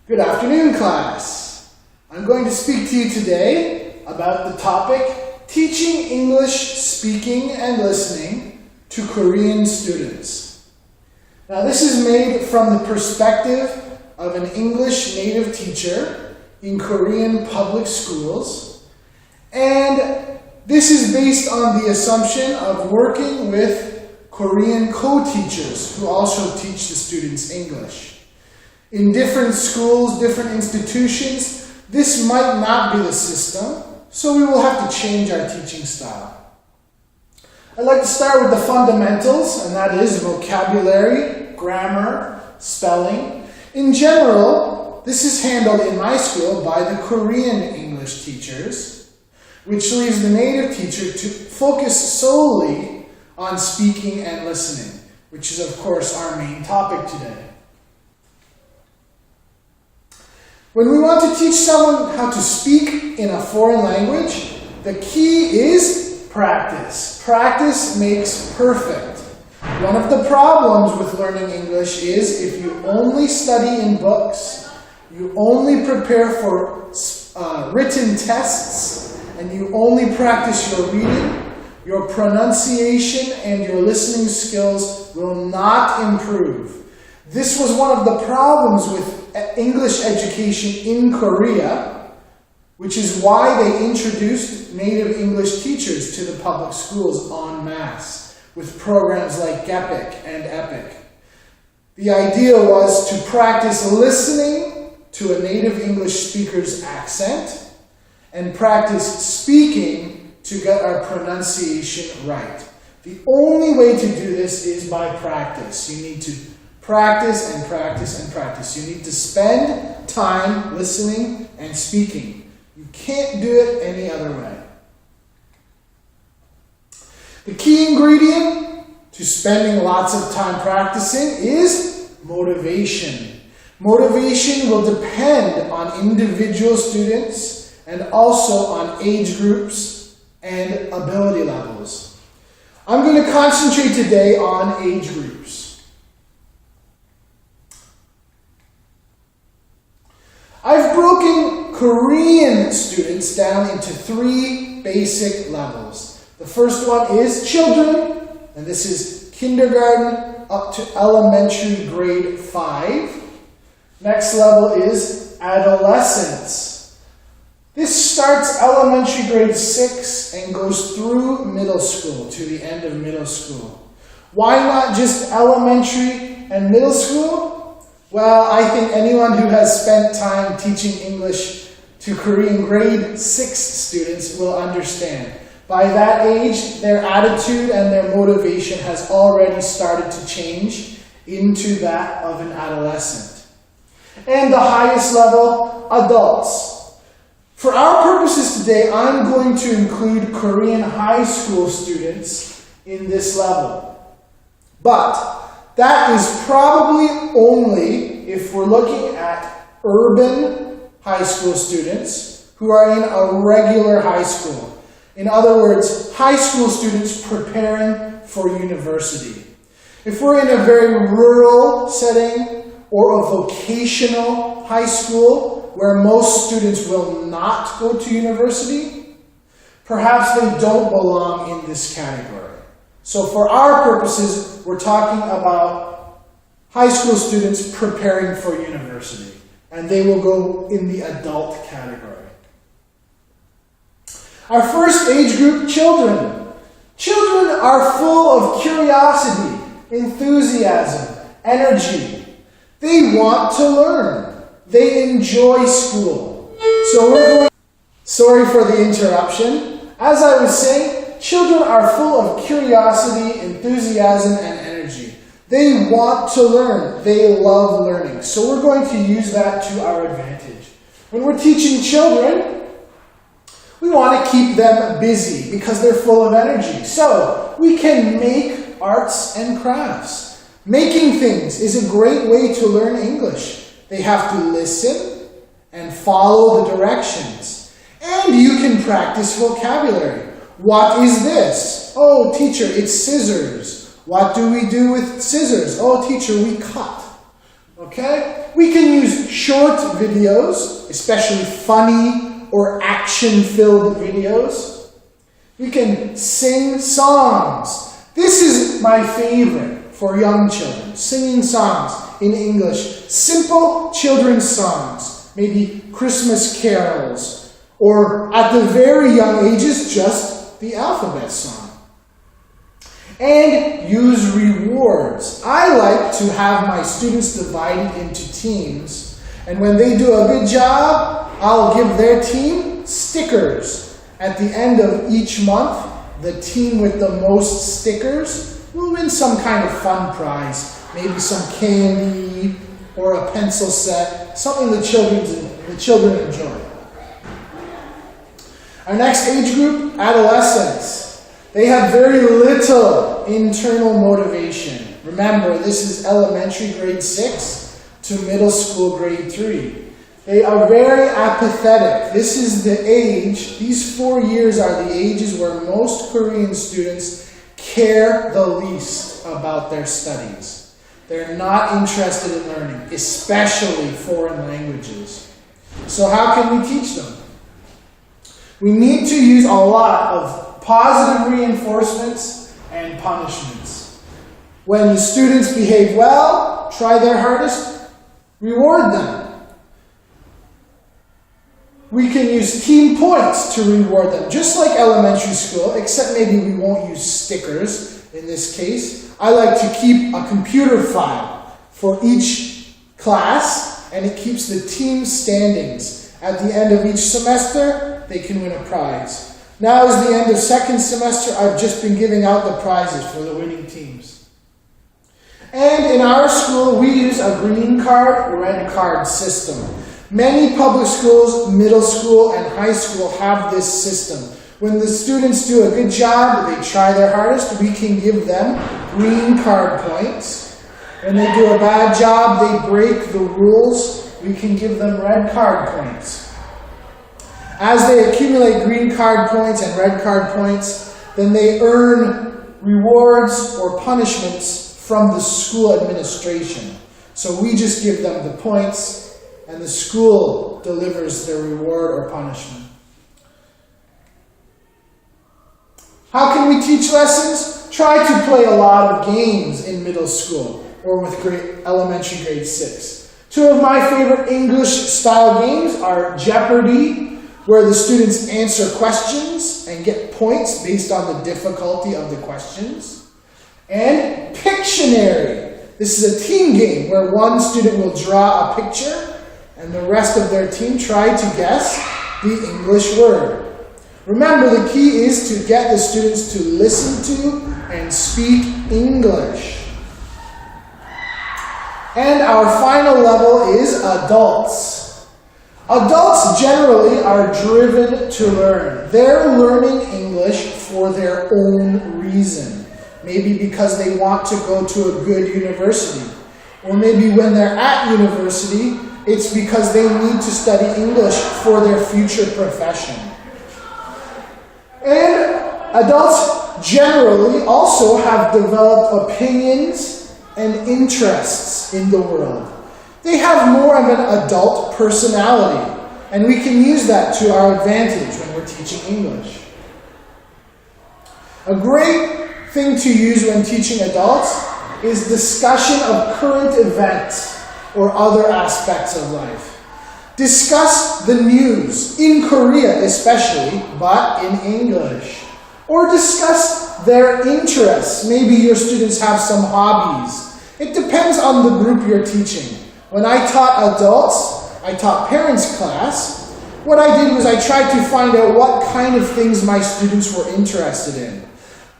Good afternoon, class. I'm going to speak to you today about the topic teaching English speaking and listening to Korean students. Now, this is made from the perspective of an English native teacher in Korean public schools, and this is based on the assumption of working with Korean co-teachers who also teach the students English. In different schools, different institutions, this might not be the system, so we will have to change our teaching style. I'd like to start with the fundamentals, and that is vocabulary, grammar, spelling. In general, this is handled in my school by the Korean English teachers, which leaves the native teacher to focus solely on speaking and listening, which is, of course, our main topic today. When we want to teach someone how to speak in a foreign language, the key is practice. Practice makes perfect. One of the problems with learning English is if you only study in books, you only prepare for written tests, and you only practice your reading, your pronunciation and your listening skills will not improve. This was one of the problems with English education in Korea, which is why they introduced native English teachers to the public schools en masse with programs like GIFLE and EPIC. The idea was to practice listening to a native English speaker's accent and practice speaking to get our pronunciation right. The only way to do this is by practice. You need to practice and practice and practice. You need to spend time listening and speaking. You can't do it any other way. The key ingredient to spending lots of time practicing is motivation. Motivation will depend on individual students and also on age groups and ability levels. I'm going to concentrate today on age groups. I've broken Korean students down into 3 basic levels. The first one is children, and this is kindergarten up to elementary grade 5. Next level is adolescents. This starts elementary grade 6 and goes through middle school to the end of middle school. Why not just elementary and middle school? Well, I think anyone who has spent time teaching English to Korean grade 6 students will understand. By that age, their attitude and their motivation has already started to change into that of an adolescent. And the highest level, adults. For our purposes today, I'm going to include Korean high school students in this level. But that is probably only if we're looking at urban high school students who are in a regular high school. In other words, high school students preparing for university. If we're in a very rural setting or a vocational high school where most students will not go to university, perhaps they don't belong in this category. So for our purposes, we're talking about high school students preparing for university, and they will go in the adult category. Our first age group, children. Children are full of curiosity, enthusiasm, energy. They want to learn. They enjoy school. Sorry for the interruption. As I was saying, children are full of curiosity, enthusiasm, and energy. They want to learn. They love learning. So we're going to use that to our advantage. When we're teaching children, we want to keep them busy because they're full of energy. So we can make arts and crafts. Making things is a great way to learn English. They have to listen and follow the directions. And you can practice vocabulary. What is this? Oh, teacher, it's scissors. What do we do with scissors? Oh, teacher, we cut. Okay? We can use short videos, especially funny or action-filled videos. We can sing songs. This is my favorite for young children, singing songs in English. Simple children's songs, maybe Christmas carols, or at the very young ages, just the alphabet song. And use rewards. I like to have my students divided into teams, and when they do a good job, I'll give their team stickers. At the end of each month, the team with the most stickers will win some kind of fun prize, maybe some candy or a pencil set, something the children enjoy. Our next age group, adolescents. They have very little internal motivation. Remember, this is elementary grade 6 to middle school grade 3. They are very apathetic. This is the age, these 4 years are the ages where most Korean students care the least about their studies. They're not interested in learning, especially foreign languages. So how can we teach them? We need to use a lot of positive reinforcements and punishments. When the students behave well, try their hardest, reward them. We can use team points to reward them, just like elementary school, except maybe we won't use stickers in this case. I like to keep a computer file for each class, and it keeps the team standings. At the end of each semester, they can win a prize. Now is the end of second semester. I've just been giving out the prizes for the winning teams. And in our school, we use a green card, red card system. Many public schools, middle school, and high school have this system. When the students do a good job, they try their hardest, we can give them green card points. When they do a bad job, they break the rules, we can give them red card points. As they accumulate green card points and red card points, then they earn rewards or punishments from the school administration. So we just give them the points, and the school delivers their reward or punishment. How can we teach lessons? Try to play a lot of games in middle school or with elementary grade 6. Two of my favorite English-style games are Jeopardy!, where the students answer questions and get points based on the difficulty of the questions. And Pictionary. This is a team game where one student will draw a picture and the rest of their team try to guess the English word. Remember, the key is to get the students to listen to and speak English. And our final level is adults. Adults generally are driven to learn. They're learning English for their own reason. Maybe because they want to go to a good university. Or maybe when they're at university, it's because they need to study English for their future profession. And adults generally also have developed opinions and interests in the world. They have more of an adult personality, and we can use that to our advantage when we're teaching English. A great thing to use when teaching adults is discussion of current events or other aspects of life. Discuss the news, in Korea especially, but in English. Or discuss their interests. Maybe your students have some hobbies. It depends on the group you're teaching. When I taught adults, I taught parents class, what I did was I tried to find out what kind of things my students were interested in.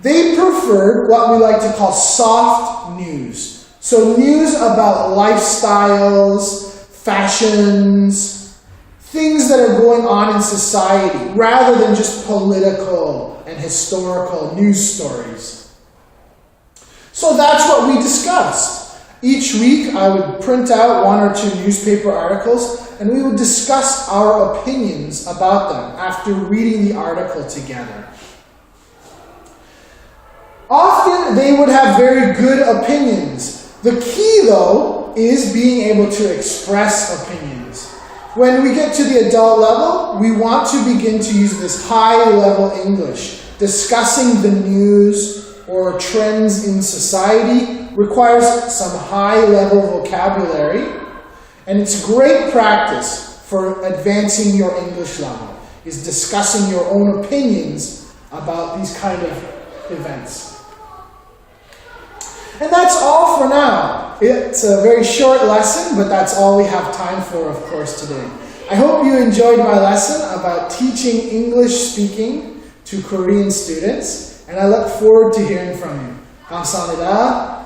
They preferred what we like to call soft news. So news about lifestyles, fashions, things that are going on in society, rather than just political and historical news stories. So that's what we discussed. Each week, I would print out 1 or 2 newspaper articles, and we would discuss our opinions about them after reading the article together. Often, they would have very good opinions. The key, though, level is being able to express opinions. When we get to the adult level, we want to begin to use this high-level English. Discussing the news or trends in society requires some high-level vocabulary, and it's great practice for advancing your English level, is discussing your own opinions about these kind of events. And that's all for now. It's a very short lesson, but that's all we have time for, of course, today. I hope you enjoyed my lesson about teaching English speaking to Korean students, and I look forward to hearing from you. 감사합니다.